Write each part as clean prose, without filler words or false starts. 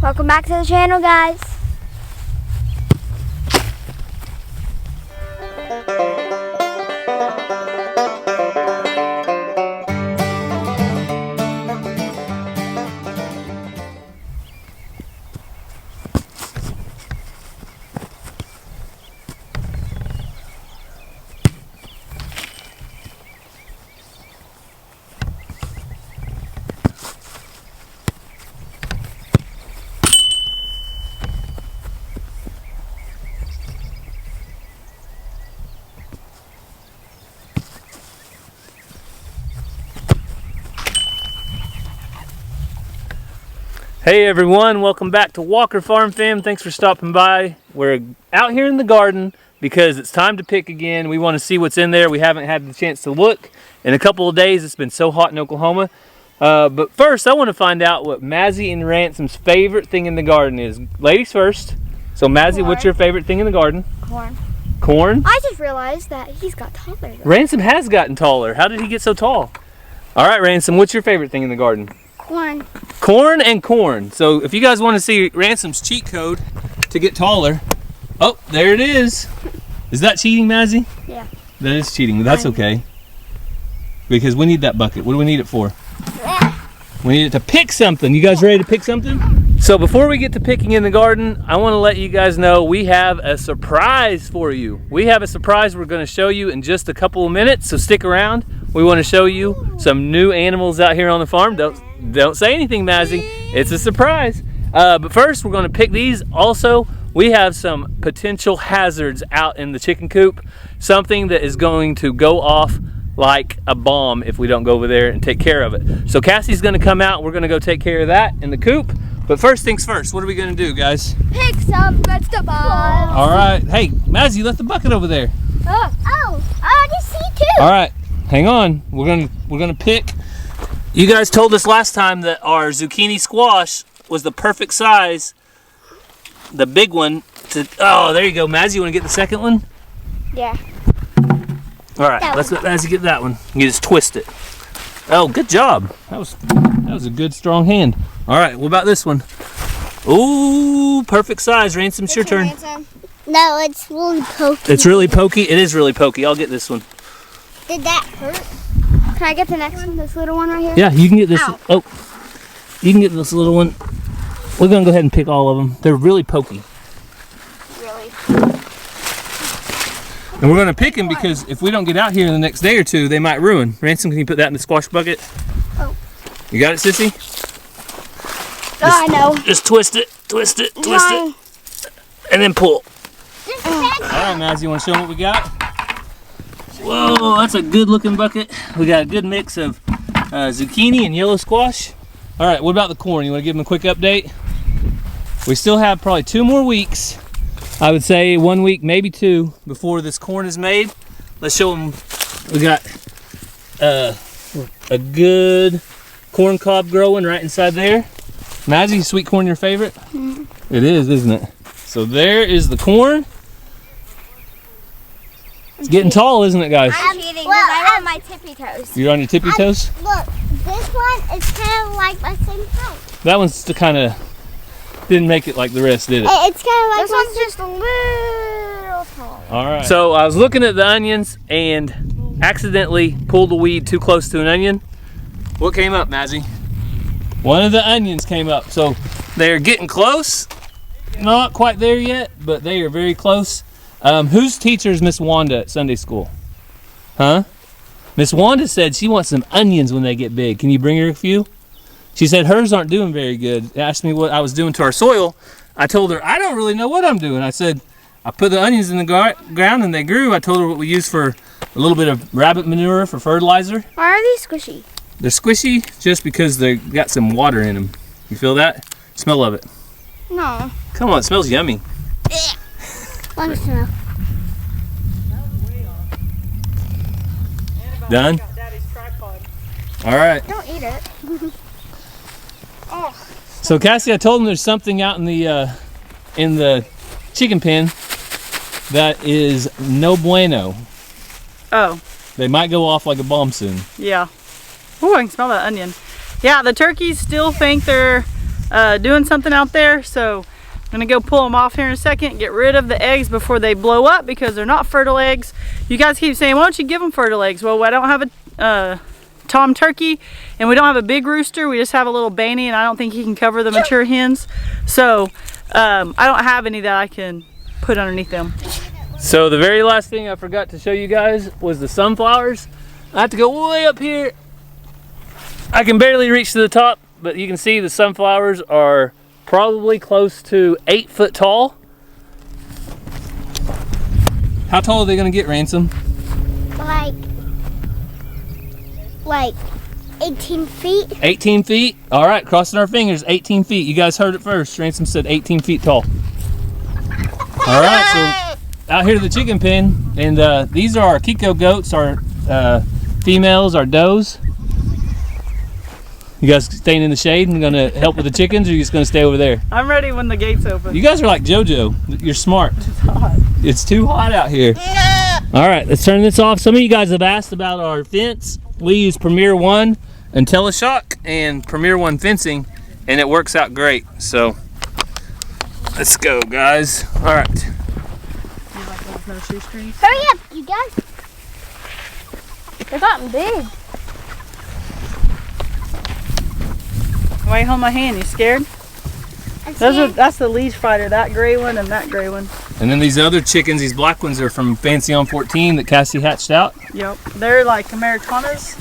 Welcome back to the channel, guys. Hey everyone, welcome back to Walker Farm Fam. Thanks for stopping by. We're out here in the garden because it's time to pick again. We want to see what's in there. We haven't had the chance to look in a couple of days. It's been so hot in Oklahoma. But first, I want to find out what Mazzy and Ransom's favorite thing in the garden is. Ladies first. So Mazzy, Corn. What's your favorite thing in the garden? Corn. Corn? I just realized that he's got taller though. Ransom has gotten taller. How did he get so tall? All right, Ransom, what's your favorite thing in the garden? Corn. Corn and corn. So if you guys want to see Ransom's cheat code to get taller, oh, there it is. Is that cheating, Mazzy? Yeah. That is cheating, but that's okay. Because we need that bucket. What do we need it for? We need it to pick something. You guys ready to pick something? So before we get to picking in the garden, I want to let you guys know we have a surprise for you. We have a surprise we're going to show you in just a couple of minutes, so stick around. We want to show you some new animals out here on the farm. Don't say anything, Mazzy. It's a surprise. But first, we're going to pick these. Also, we have some potential hazards out in the chicken coop. Something that is going to go off like a bomb if we don't go over there and take care of it. So Cassie's going to come out. We're going to go take care of that in the coop. But first things first, what are we going to do, guys? Pick some vegetables. All right. Hey, Mazzy, you left the bucket over there. Oh, I already see two. All right. Hang on. We're gonna pick. You guys told us last time that our zucchini squash was the perfect size. The big one. Oh, there you go, Mazzy. You want to get the second one? Yeah. All right. Let's let Mazzy get that one. You just twist it. Oh, good job. That was a good strong hand. All right. What about this one? Ooh, perfect size. Ransom, it's your turn. No, it's really pokey. It's really pokey. It is really pokey. I'll get this one. Did that hurt? Can I get the next one? This little one right here? Yeah, you can get this. Ow. Oh, you can get this little one. We're gonna go ahead and pick all of them. They're really pokey. Really? And we're gonna pick them because if we don't get out here in the next day or two, they might ruin. Ransom, can you put that in the squash bucket? Oh. You got it, Sissy? I know. Just twist it, twist it, twist it, and then pull. All right, Mazzy, you wanna show them what we got? Whoa, that's a good looking bucket. We got a good mix of zucchini and yellow squash. All right, what about the corn? You want to give them a quick update? We still have probably 2 more weeks. I would say 1 week, maybe 2, before this corn is made. Let's show them. We got a good corn cob growing right inside there. Mazzy, sweet corn your favorite? Mm-hmm. It is, isn't it? So there is the corn. It's getting tall, isn't it, guys? I'm cheating because I'm on my tippy toes. You're on your tippy toes? Look, this one is kind of like my same height. That one's kind of didn't make it like the rest, did it? It's kind of like this one's just a little tall. All right. So I was looking at the onions and accidentally pulled the weed too close to an onion. What came up, Mazzy? One of the onions came up. So they're getting close. Not quite there yet, but they are very close. Whose teacher is Miss Wanda at Sunday school? Huh? Miss Wanda said she wants some onions when they get big. Can you bring her a few? She said hers aren't doing very good. Asked me what I was doing to our soil. I told her, I don't really know what I'm doing. I said, I put the onions in the ground and they grew. I told her what we use for a little bit of rabbit manure for fertilizer. Why are these squishy? They're squishy just because they got some water in them. You feel that? Smell of it. No. Come on, it smells yummy. Let me smell. Done? All right. Don't eat it. Oh. So Cassie, I told him there's something out in the chicken pen that is no bueno. Oh. They might go off like a bomb soon. Yeah. Ooh, I can smell that onion. Yeah, the turkeys still think they're doing something out there. So I'm gonna go pull them off here in a second, get rid of the eggs before they blow up because they're not fertile eggs. You guys keep saying, why don't you give them fertile eggs? Well, I don't have a tom turkey and we don't have a big rooster. We just have a little Baney, and I don't think he can cover the mature hens. So I don't have any that I can put underneath them. So the very last thing I forgot to show you guys was the sunflowers. I have to go way up here. I can barely reach to the top, but you can see the sunflowers are probably close to 8 foot tall. How tall are they gonna get, Ransom? Like 18 feet. 18 feet? All right, crossing our fingers, 18 feet. You guys heard it first. Ransom said 18 feet tall. All right, so out here to the chicken pen, and these are our Kiko goats, our females, our does. You guys staying in the shade and gonna help with the chickens, or are you just gonna stay over there? I'm ready when the gates open. You guys are like JoJo. You're smart. It's hot. It's too hot out here. All right, let's turn this off. Some of you guys have asked about our fence. We use Premier One and Teleshock and Premier One fencing, and it works out great. So let's go, guys. All right. You like those no shoestrings? Hurry up, you guys. They're gotten big. Why you hold my hand? You scared? That's the leash fighter, that gray one and that gray one. And then these other chickens, these black ones, are from Fancy on 14 that Cassie hatched out. Yep, they're like Americanas.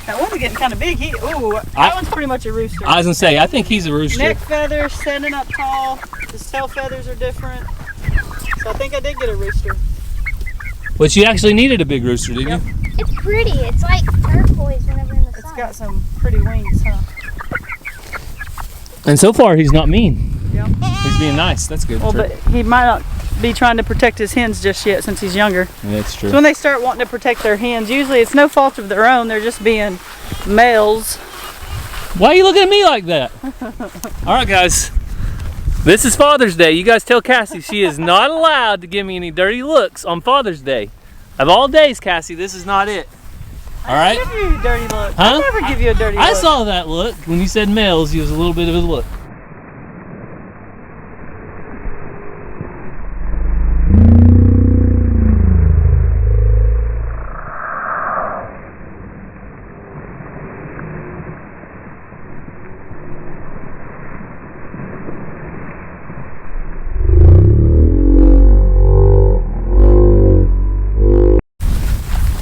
That one's getting kind of big. That one's pretty much a rooster. I was gonna say, I think he's a rooster. Neck feathers, standing up tall. His tail feathers are different. So I think I did get a rooster. But you actually needed a big rooster, didn't you? It's pretty. It's like turquoise whenever in the sun. It's got some pretty wings, huh? And so far, he's not mean. Yep. He's being nice. That's good. Well, but he might not be trying to protect his hens just yet since he's younger. Yeah, that's true. So when they start wanting to protect their hens, usually it's no fault of their own. They're just being males. Why are you looking at me like that? All right, guys. This is Father's Day. You guys tell Cassie she is not allowed to give me any dirty looks on Father's Day. Of all days, Cassie, this is not it. All right? I give you a dirty look. Huh? I never give you a dirty look. I saw that look. When you said males, you was a little bit of a look.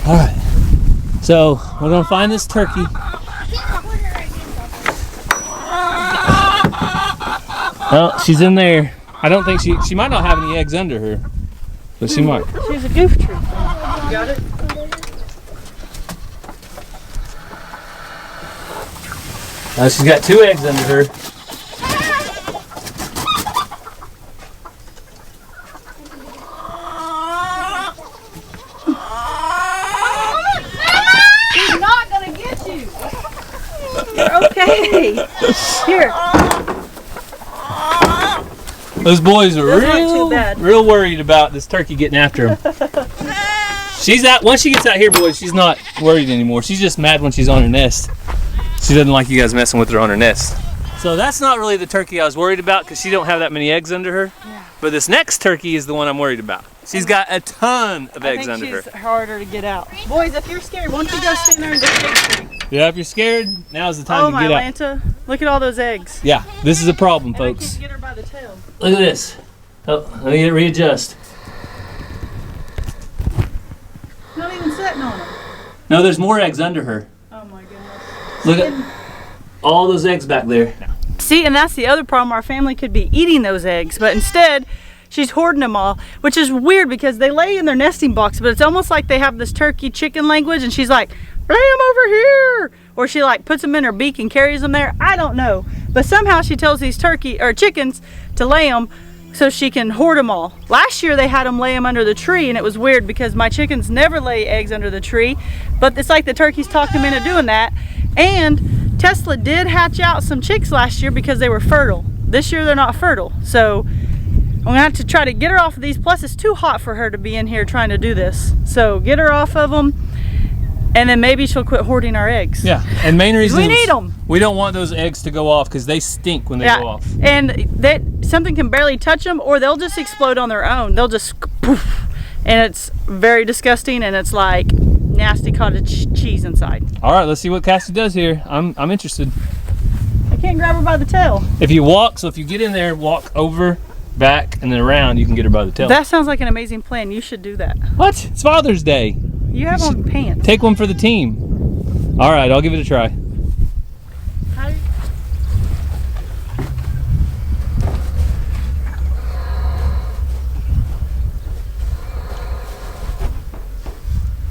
All right, so we're gonna find this turkey. Oh, she's in there. I don't think she might not have any eggs under her, but she might. She's a goof tree. You got it? She's got 2 eggs under her. Okay. Here. Those boys are That's real worried about this turkey getting after them. She's out. Once she gets out here, boys, she's not worried anymore. She's just mad when she's on her nest. She doesn't like you guys messing with her on her nest. So that's not really the turkey I was worried about because she don't have that many eggs under her. Yeah. But this next turkey is the one I'm worried about. She's got a ton of eggs under her. I think she's harder to get out. Boys, if you're scared, why don't you go stand there in the shade tree? Yeah, if you're scared, now's the time to get out. Lanta, look at all those eggs. Yeah, this is a problem, And folks. I can't get her by the tail. Look at this. Oh, let me readjust. Not even sitting on them. No, there's more eggs under her. Oh my goodness. Look at all those eggs back there. See, and that's the other problem. Our family could be eating those eggs, but instead, she's hoarding them all, which is weird because they lay in their nesting box, but it's almost like they have this turkey chicken language, and she's like, lay them over here, or she like puts them in her beak and carries them there. I don't know, but somehow she tells these chickens to lay them so she can hoard them all. Last year they had them lay them under the tree, and it was weird because my chickens never lay eggs under the tree, but it's like the turkeys talked them into doing that. And Tesla did hatch out some chicks last year because they were fertile. This year they're not fertile, so I'm gonna have to try to get her off of these. Plus it's too hot for her to be in here trying to do this, so get her off of them. And then maybe she'll quit hoarding our eggs. Yeah, and main reason we need them. We don't want those eggs to go off because they stink when they go off. And that something can barely touch them, or they'll just explode on their own. They'll just poof, and it's very disgusting, and it's like nasty cottage cheese inside. All right, let's see what Cassie does here. I'm interested. I can't grab her by the tail. If you walk, so if you get in there, walk over, back, and then around, you can get her by the tail. That sounds like an amazing plan. You should do that. What? It's Father's Day. You have on pants. Take one for the team. All right, I'll give it a try.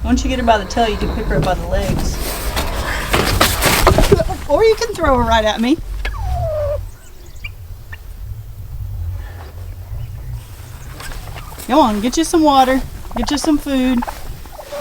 Once you get her by the tail, you can pick her up by the legs. Or you can throw her right at me. Go on, get you some water. Get you some food.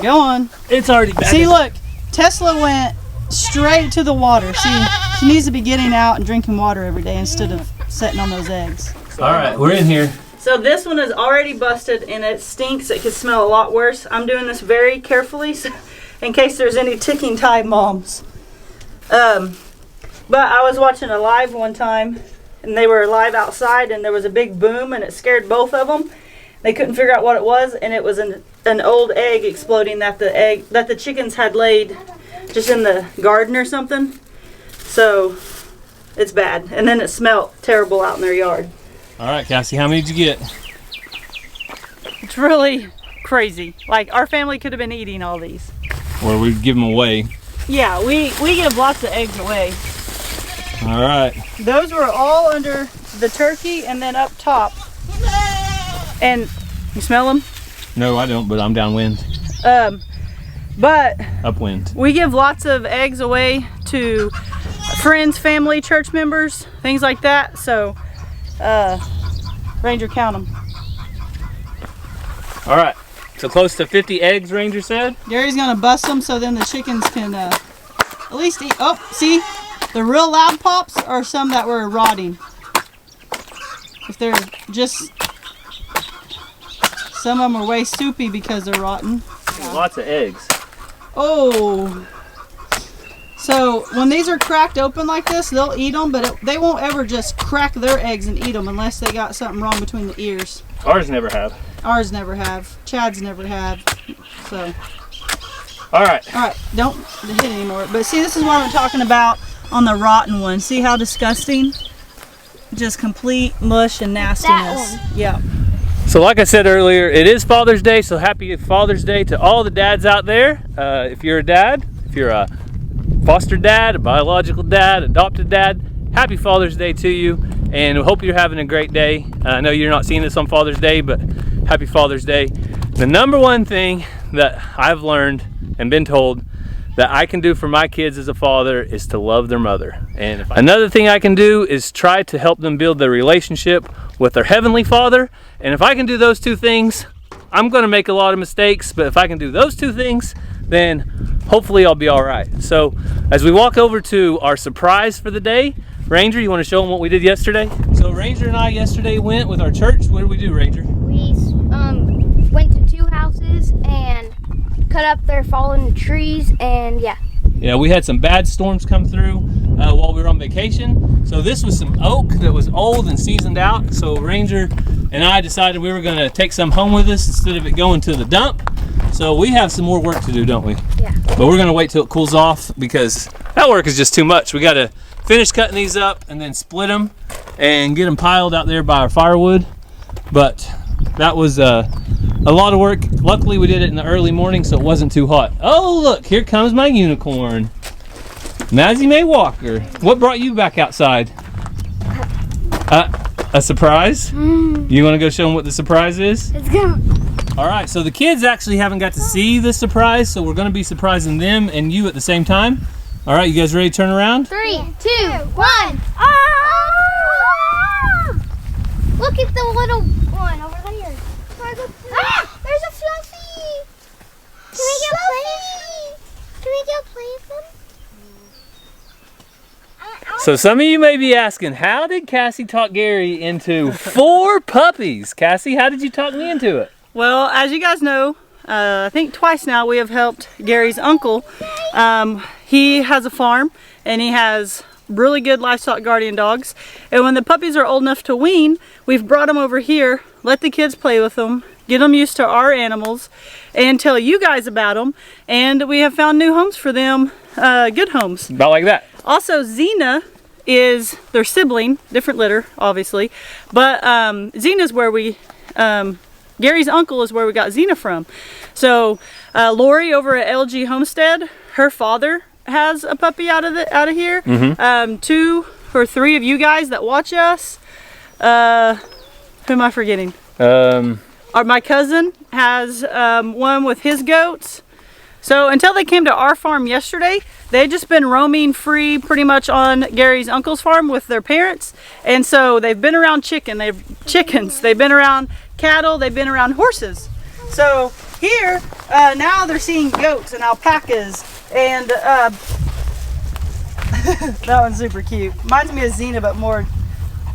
Go on. It's already back. See, look, Tesla went straight to the water. See, she needs to be getting out and drinking water every day instead of sitting on those eggs. All right, we're in here. So this one is already busted and it stinks. It could smell a lot worse. I'm doing this very carefully so, in case there's any ticking time bombs. But I was watching a live one time and they were live outside and there was a big boom and it scared both of them. They couldn't figure out what it was, and it was an old egg exploding that the chickens had laid just in the garden or something. So it's bad. And then it smelled terrible out in their yard. All right, Cassie, how many did you get? It's really crazy. Like, our family could have been eating all these. Or we'd give them away. Yeah, we give lots of eggs away. All right. Those were all under the turkey and then up top. And you smell them? No, I don't, but I'm downwind. But Upwind. we give lots of eggs away to friends, family, church members, things like that. So, Ranger, count them. All right. So close to 50 eggs, Ranger said. Gary's gonna bust them so then the chickens can at least eat. Oh, see, the real loud pops are some that were rotting. If they're just, some of them are way soupy because they're rotten. Lots of eggs. Oh. So when these are cracked open like this, they'll eat them, but they won't ever just crack their eggs and eat them unless they got something wrong between the ears. Ours never have. Ours never have. Chad's never have. So. All right. All right, don't hit anymore. But see, this is what I'm talking about on the rotten one. See how disgusting? Just complete mush and nastiness. That one. Yeah. So like I said earlier, it is Father's Day, so happy Father's Day to all the dads out there. If you're a dad, if you're a foster dad, a biological dad, adopted dad, happy Father's Day to you, and we hope you're having a great day. I know you're not seeing this on Father's Day, but happy Father's Day. The number one thing that I've learned and been told that I can do for my kids as a father is to love their mother. And another thing I can do is try to help them build their relationship with their Heavenly Father. And if I can do those two things, I'm gonna make a lot of mistakes, but if I can do those two things, then hopefully I'll be all right. So as we walk over to our surprise for the day, Ranger, you wanna show them what we did yesterday? So Ranger and I yesterday went with our church. What did we do, Ranger? We went to 2 houses and cut up their fallen trees, and yeah. Yeah, we had some bad storms come through while we were on vacation. So this was some oak that was old and seasoned out. So Ranger and I decided we were gonna take some home with us instead of it going to the dump. So we have some more work to do, don't we? Yeah. But we're gonna wait till it cools off because that work is just too much. We gotta finish cutting these up and then split them and get them piled out there by our firewood. But that was a lot of work. Luckily we did it in the early morning so it wasn't too hot. Oh look, here comes my unicorn. Mazzy May Walker. What brought you back outside? A surprise? You want to go show them what the surprise is? It's good. All right, so the kids actually haven't got to see the surprise, so we're going to be surprising them and you at the same time. All right, you guys ready to turn around? 3, 2, 1. Ah! Look at the little one over here. Ah! There's a Fluffy. Can we go play? Can we go play with them? So some of you may be asking, how did Cassie talk Gary into 4 puppies? Cassie, how did you talk me into it? Well, as you guys know, I think twice now, we have helped Gary's uncle. He has a farm and he has really good livestock guardian dogs. And when the puppies are old enough to wean, we've brought them over here, let the kids play with them, get them used to our animals, and tell you guys about them. And we have found new homes for them, good homes. About like that. Also, Xena is their sibling, different litter, obviously. But Xena's where we, Gary's uncle is where we got Xena from. So Lori over at LG Homestead, her father has a puppy out of here. 2 or 3 of you guys that watch us. Who am I forgetting? My cousin has one with his goats. So until they came to our farm yesterday, they'd just been roaming free pretty much on Gary's uncle's farm with their parents. And so they've been around chickens, they've been around cattle, they've been around horses. So here, now they're seeing goats and alpacas and that one's super cute. Reminds me of Xena, but more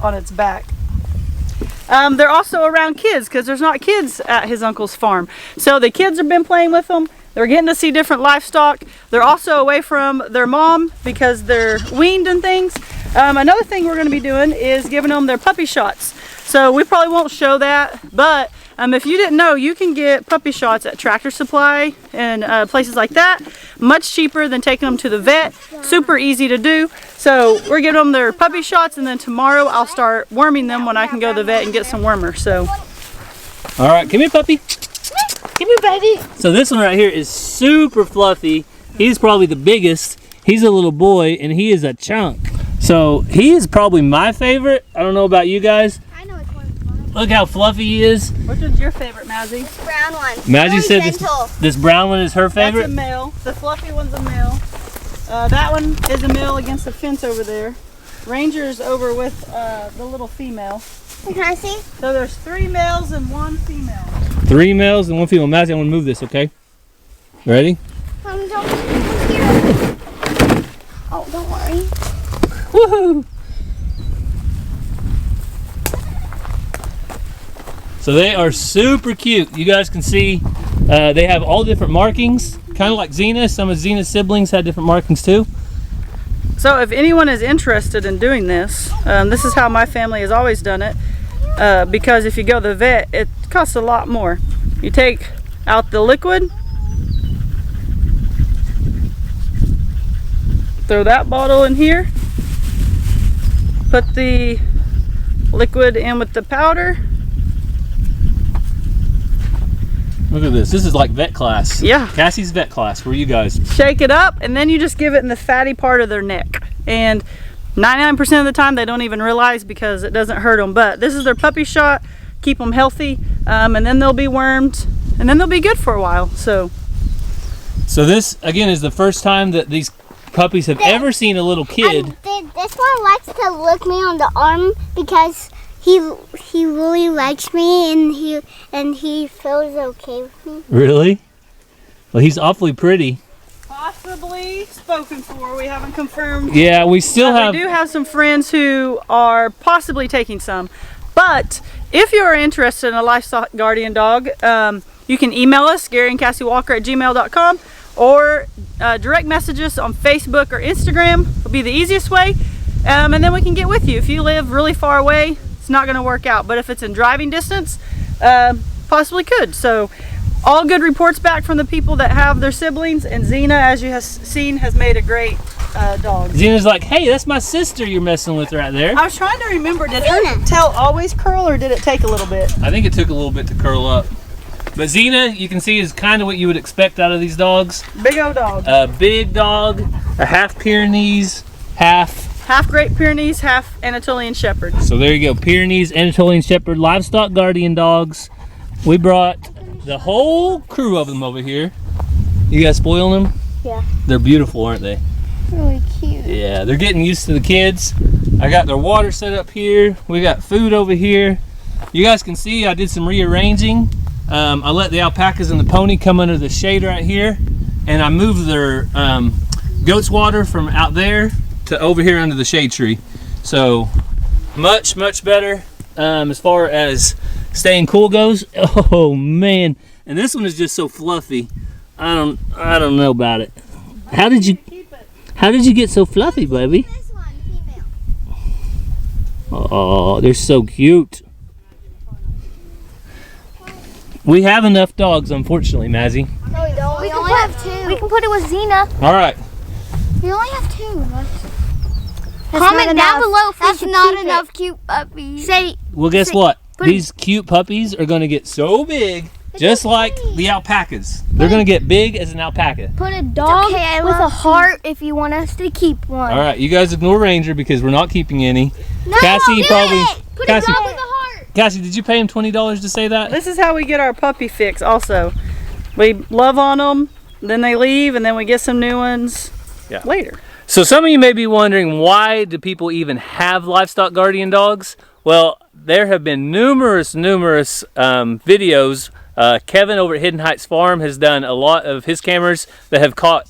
on its back. They're also around kids because there's not kids at his uncle's farm. So the kids have been playing with them. They're getting to see different livestock. They're also away from their mom because they're weaned and things. Another thing we're going to be doing is giving them their puppy shots. So we probably won't show that, but if you didn't know, you can get puppy shots at Tractor Supply and places like that. Much cheaper than taking them to the vet. Super easy to do. So we're giving them their puppy shots, and then tomorrow I'll start worming them when I can go to the vet and get some wormers. So, all right, come here, puppy. Come here, baby. So this one right here is super fluffy. He's probably the biggest. He's a little boy, and he is a chunk. So he is probably my favorite. I don't know about you guys. I know which one's mine. Look how fluffy he is. Which one's your favorite, Mazzy? This brown one. Mazzy Really said gentle. this brown one is her favorite. That's a male. The fluffy one's a male. That one is a male against the fence over there. Ranger's over with the little female. Can I see? So there's 3 males and 1 female. 3 males and 1 female. Mazzy, I'm gonna move this, okay? Ready? Don't here. Oh, don't worry. Woohoo! So they are super cute. You guys can see they have all different markings, kind of like Xena. Some of Xena's siblings had different markings too. So if anyone is interested in doing this, this is how my family has always done it. Because if you go to the vet, it costs a lot more. You take out the liquid, throw that bottle in here, put the liquid in with the powder. Look at this. This is like vet class. Yeah. Cassie's vet class for you guys. Shake it up, and then you just give it in the fatty part of their neck. And 99% of the time they don't even realize because it doesn't hurt them. But this is their puppy shot. Keep them healthy, and then they'll be wormed, and then they'll be good for a while. So this again is the first time that these puppies have ever seen a little kid. This one likes to lick me on the arm because he really likes me and he feels okay with me. Really? Well, he's awfully pretty. possibly spoken for. We haven't confirmed. Yeah, we still have. We do have some friends who are possibly taking some. But if you are interested in a livestock guardian dog, you can email us, GaryandCassieWalker@gmail.com, or direct message us on Facebook or Instagram. Will be the easiest way. And then we can get with you. If you live really far away, it's not going to work out. But if it's in driving distance, possibly could. So all good reports back from the people that have their siblings. And Xena, as you have seen, has made a great dog. Xena's like, hey, that's my sister you're messing with right there. I was trying to remember, did her tail always curl or did it take a little bit? I think it took a little bit to curl up. But Xena, you can see, is kind of what you would expect out of these dogs. Big old dog. A big dog, a half Pyrenees, Half Great Pyrenees, half Anatolian Shepherd. So there you go, Pyrenees, Anatolian Shepherd, livestock guardian dogs. We brought the whole crew of them over here. You guys spoiling them? Yeah. They're beautiful, aren't they? Really cute. Yeah, they're getting used to the kids. I got their water set up here. We got food over here. You guys can see I did some rearranging. I let the alpacas and the pony come under the shade right here, and I moved their goat's water from out there to over here under the shade tree. So much better as far as staying cool goes. Oh man, and this one is just so fluffy. I don't know about it. How did you get so fluffy, baby? This one, female. Oh, they're so cute. We have enough dogs, unfortunately, Mazzy. No, we don't. We only have 2. We can put it with Xena. All right. We only have 2. Comment down below if that's not enough cute puppies. Say. Well, guess what? These cute puppies are going to get so big, just like the alpacas. They're going to get big as an alpaca. Put a dog with a heart if you want us to keep one. All right, you guys ignore Ranger because we're not keeping any. No, Cassie probably. Put Cassie, a dog with a heart. Cassie, did you pay him $20 to say that? This is how we get our puppy fix also. We love on them, then they leave, and then we get some new ones later. So some of you may be wondering, why do people even have livestock guardian dogs? Well, there have been numerous videos. Kevin over at Hidden Heights Farm has done a lot of his cameras that have caught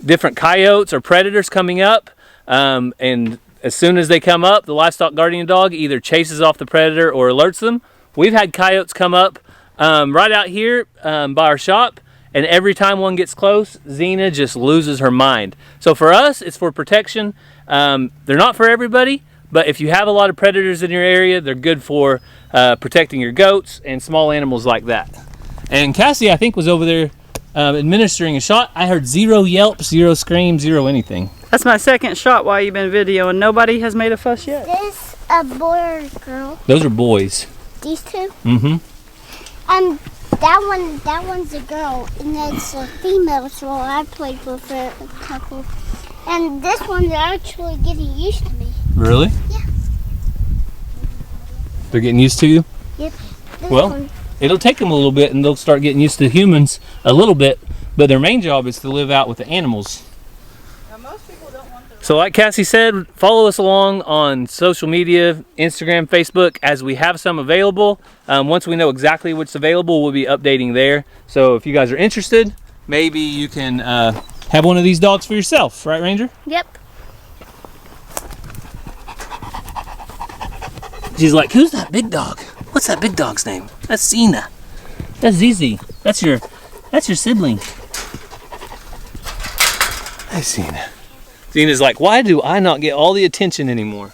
different coyotes or predators coming up. And as soon as they come up, the livestock guardian dog either chases off the predator or alerts them. We've had coyotes come up right out here by our shop. And every time one gets close, Xena just loses her mind. So for us, it's for protection. They're not for everybody, but if you have a lot of predators in your area, they're good for protecting your goats and small animals like that. And Cassie, I think, was over there administering a shot. I heard 0 yelps, 0 screams, 0 anything. That's my second shot while you've been videoing. Nobody has made a fuss yet. This a boy or a girl? Those are boys. These 2? Mm-hmm. That one's a girl, and that's a female, so I played with it a couple. And this one's actually getting used to me. Really? Yeah. They're getting used to you? Yep. Well, it'll take them a little bit, and they'll start getting used to humans a little bit, but their main job is to live out with the animals. So like Cassie said, follow us along on social media, Instagram, Facebook, as we have some available. Once we know exactly what's available, we'll be updating there. So if you guys are interested, maybe you can have one of these dogs for yourself. Right, Ranger? Yep. She's like, who's that big dog? What's that big dog's name? That's Xena. That's Zizi. That's your sibling. Hi, Xena. Xena's like, why do I not get all the attention anymore?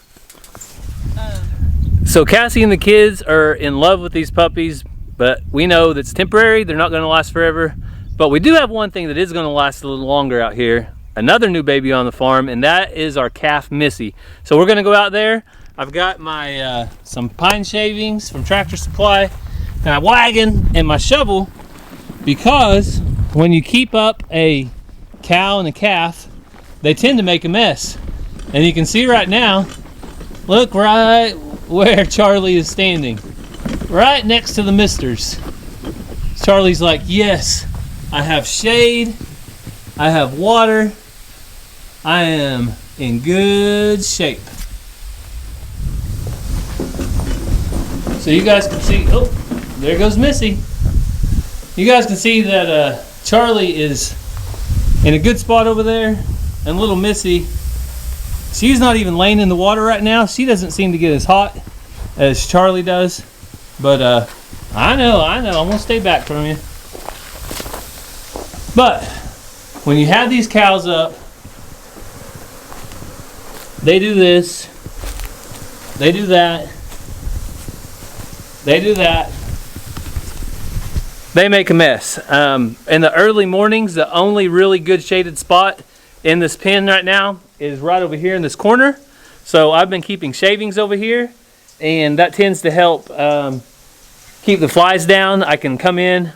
So Cassie and the kids are in love with these puppies, but we know that's temporary. They're not going to last forever. But we do have one thing that is going to last a little longer out here. Another new baby on the farm, and that is our calf, Missy. So we're going to go out there. I've got my some pine shavings from Tractor Supply, my wagon, and my shovel, because when you keep up a cow and a calf, they tend to make a mess. And you can see right now, look right where Charlie is standing, right next to the misters. Charlie's like, yes, I have shade, I have water, I am in good shape. So you guys can see, oh, there goes Missy. You guys can see that Charlie is in a good spot over there. And little Missy, she's not even laying in the water right now. She doesn't seem to get as hot as Charlie does. But I know, I'm gonna stay back from you. But when you have these cows up, they do this, they do that, they do that. They make a mess. In the early mornings, the only really good shaded spot in this pen right now is right over here in this corner. So I've been keeping shavings over here, and that tends to help keep the flies down. I can come in,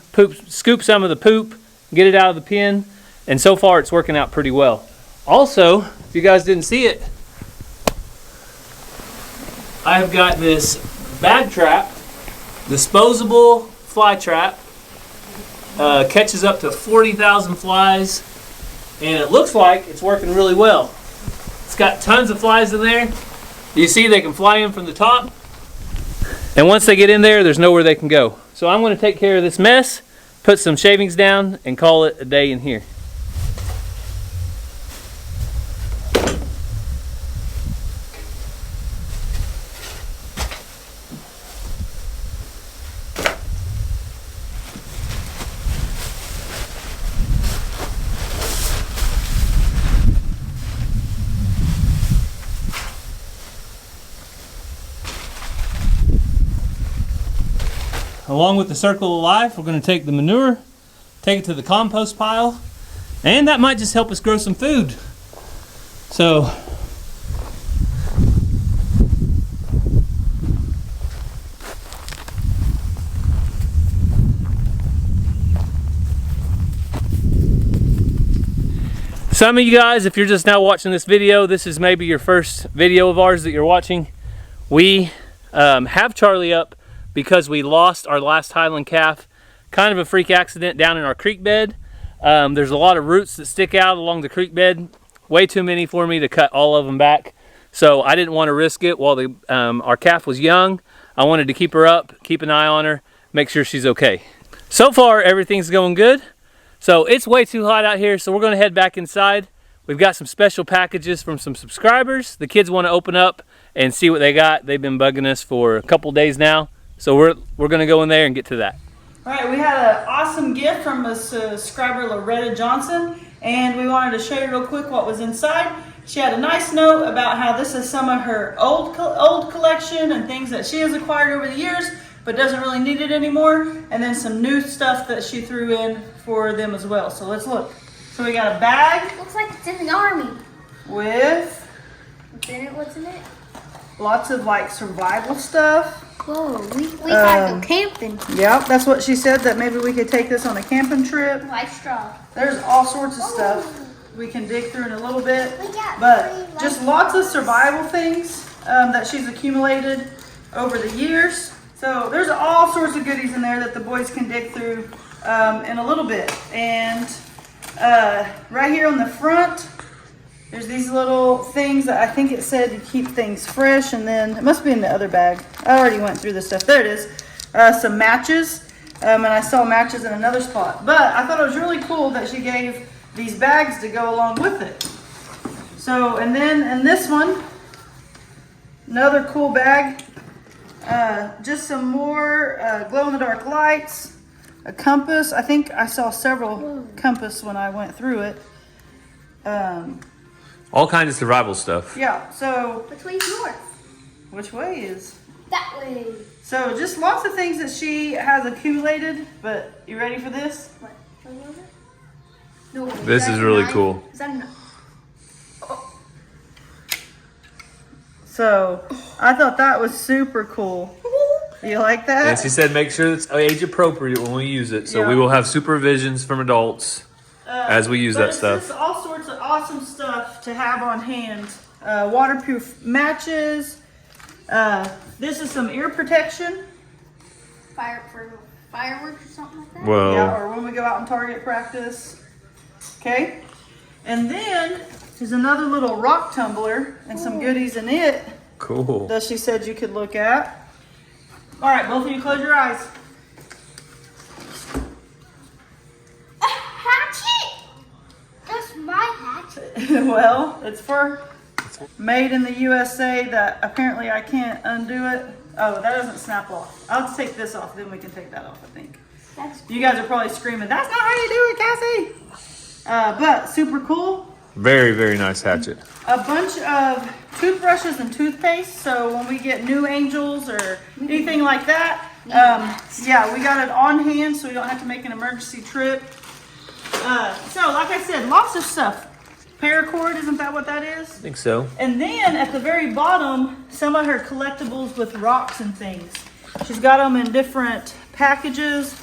scoop some of the poop, get it out of the pen, and so far it's working out pretty well. Also, if you guys didn't see it, I have got this bag trap, disposable fly trap, catches up to 40,000 flies, and it looks like it's working really well. It's got tons of flies in there. You see they can fly in from the top, and once they get in there, there's nowhere they can go. So I'm going to take care of this mess, put some shavings down, and call it a day in here. along with the circle of life, we're going to take the manure, take it to the compost pile, and that might just help us grow some food. So some of you guys, if you're just now watching this video, this is maybe your first video of ours that you're watching. We have Charlie up because we lost our last Highland calf. Kind of a freak accident down in our creek bed. There's a lot of roots that stick out along the creek bed. Way too many for me to cut all of them back. So I didn't want to risk it while our calf was young. I wanted to keep her up, keep an eye on her, make sure she's okay. So far, everything's going good. So it's way too hot out here, so we're going to head back inside. We've got some special packages from some subscribers. The kids want to open up and see what they got. They've been bugging us for a couple days now. So we're going to go in there and get to that. All right, we had an awesome gift from a subscriber, Loretta Johnson, and we wanted to show you real quick what was inside. She had a nice note about how this is some of her old collection and things that she has acquired over the years, but doesn't really need it anymore, and then some new stuff that she threw in for them as well. So let's look. So we got a bag. Looks like it's in the army. With What's in it? What's in it? lots of like survival stuff. Whoa, we gotta go camping. Yep, that's what she said, that maybe we could take this on a camping trip. Life straw. There's all sorts of stuff we can dig through in a little bit, We got but just lots of survival things that she's accumulated over the years. So there's all sorts of goodies in there that the boys can dig through in a little bit. And right here on the front, there's these little things that I think it said to keep things fresh, and then it must be in the other bag. I already went through this stuff. There it is. Some matches, and I saw matches in another spot. But I thought it was really cool that she gave these bags to go along with it. So, and then in this one, another cool bag. Just some more glow-in-the-dark lights, a compass. I think I saw several compass when I went through it. All kinds of survival stuff. Yeah, so Which way's north? which way is? That way. So just lots of things that she has accumulated, but you ready for this? What? No, This is really cool. Is that enough? So I thought that was super cool. You like that? And she said make sure it's age appropriate when we use it. So Yeah. we will have supervisions from adults as we use But that it's stuff. just all sorts of awesome stuff to have on hand. Waterproof matches. This is some ear protection. For fireworks or something like that? Whoa. Yeah, or when we go out and target practice. Okay. And then there's another little rock tumbler and some goodies in it Cool. that she said you could look at. All right, both of you close your eyes. A hatchet? That's my hatchet. Well, it's for made in the USA that apparently I can't undo it. Oh, that doesn't snap off. I'll just take this off, then we can take that off, I think. That's You guys are probably screaming, that's not how you do it, Cassie. But super cool. Very, very nice hatchet. A bunch of toothbrushes and toothpaste. So when we get new angels or anything like that, yeah, we got it on hand so we don't have to make an emergency trip. So like I said, lots of stuff. Paracord, isn't that what that is? I think so. And then at the very bottom, some of her collectibles with rocks and things. She's got them in different packages.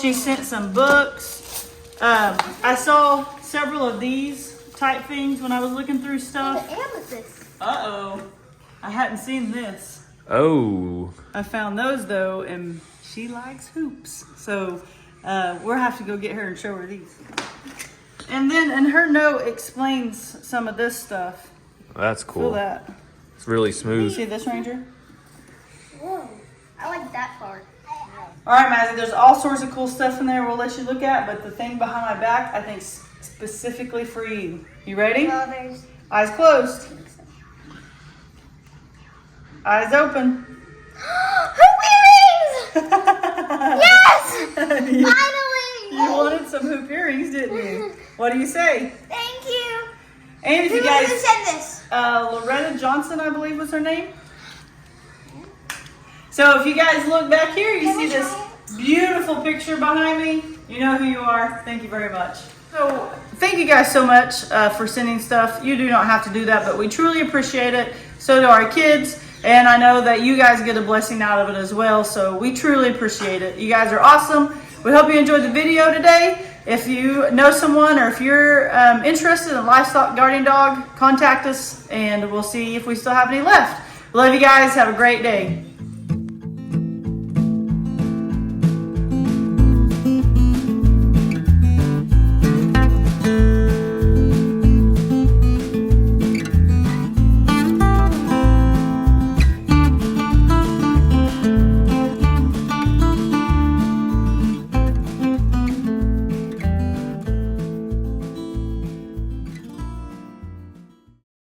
She sent some books. I saw several of these type things when I was looking through the stuff. amethyst. Uh-oh. I hadn't seen this. Oh. I found those though, and she likes hoops. So we'll have to go get her and show her these. And then in her note explains some of this stuff. That's Feel cool. that. It's really You smooth. see this, Ranger? Whoa. I like that part. All right, Mazzy, there's all sorts of cool stuff in there we'll let you look at, but the thing behind my back, I think specifically for you. You ready? Well, there's Eyes closed. Eyes open. hoop earrings! Yes! you, Finally! you wanted some hoop earrings, didn't you? What do you say? Thank you. And if Who you guys, said this? Loretta Johnson, I believe was her name. So if you guys look back here, you Can see we this try Beautiful picture behind me. You know who you are. Thank you very much. So thank you guys so much for sending stuff. You do not have to do that, but we truly appreciate it. So do our kids. And I know that you guys get a blessing out of it as well. So we truly appreciate it. You guys are awesome. We hope you enjoyed the video today. If you know someone or if you're interested in a livestock guardian dog, contact us and we'll see if we still have any left. Love you guys. Have a great day.